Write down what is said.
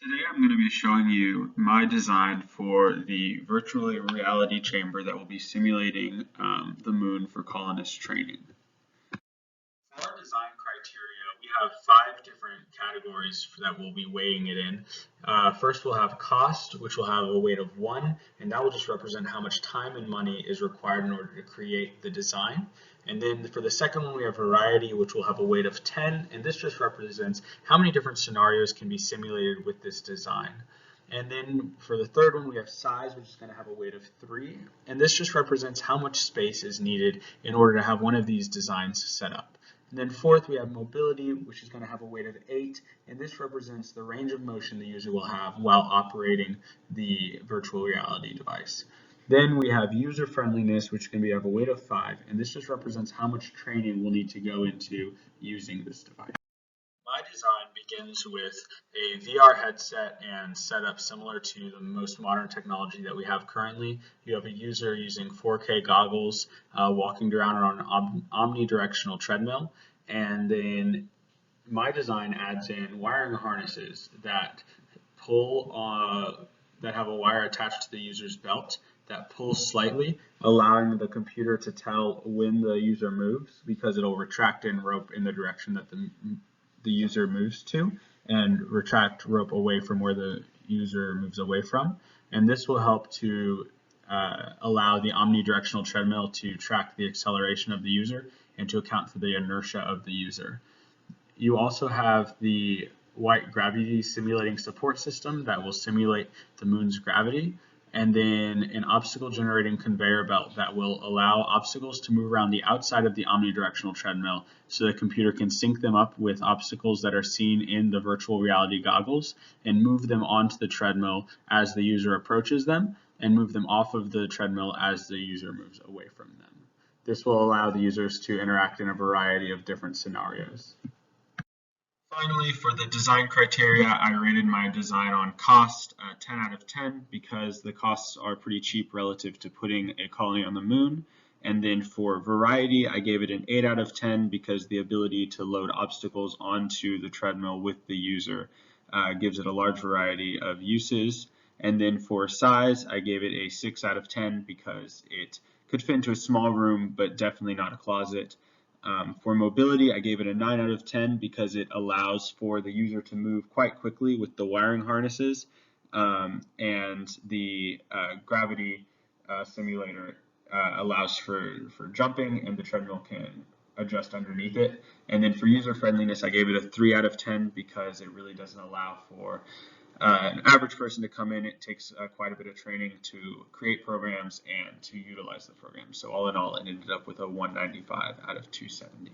Today I'm going to be showing you my design for the virtual reality chamber that will be simulating the moon for colonist training. For our design criteria, we have 5 different categories that we'll be weighing it in. First, we'll have cost, which will have a weight of 1, and that will just represent how much time and money is required in order to create the design. And then for the second one, we have variety, which will have a weight of 10, and this just represents how many different scenarios can be simulated with this design. And then for the third one, we have size, which is going to have a weight of 3, and this just represents how much space is needed in order to have one of these designs set up. And then fourth, we have mobility, which is going to have a weight of 8, and this represents the range of motion the user will have while operating the virtual reality device. Then we have user friendliness, which can have a weight of 5, and this just represents how much training we'll need to go into using this device. My design begins with a VR headset and setup similar to the most modern technology that we have currently. You have a user using 4K goggles, walking around on an omnidirectional treadmill, and then my design adds in wiring harnesses that that have a wire attached to the user's belt that pulls slightly, allowing the computer to tell when the user moves because it'll retract in rope in the direction that the user moves to and retract rope away from where the user moves away from. And this will help to allow the omnidirectional treadmill to track the acceleration of the user and to account for the inertia of the user. You also have the white gravity simulating support system that will simulate the moon's gravity, and then an obstacle generating conveyor belt that will allow obstacles to move around the outside of the omnidirectional treadmill so the computer can sync them up with obstacles that are seen in the virtual reality goggles and move them onto the treadmill as the user approaches them and move them off of the treadmill as the user moves away from them. This will allow the users to interact in a variety of different scenarios. Finally, for the design criteria, I rated my design on cost 10 out of 10 because the costs are pretty cheap relative to putting a colony on the moon. And then for variety, I gave it an 8 out of 10 because the ability to load obstacles onto the treadmill with the user gives it a large variety of uses. And then for size, I gave it a 6 out of 10 because it could fit into a small room, but definitely not a closet. For mobility, I gave it a 9 out of 10 because it allows for the user to move quite quickly with the wiring harnesses, and the gravity simulator allows for jumping, and the treadmill can adjust underneath it. And then for user friendliness, I gave it a 3 out of 10 because it really doesn't allow for an average person to come in. It takes quite a bit of training to create programs and to utilize the program. So all in all, it ended up with a 195 out of 270.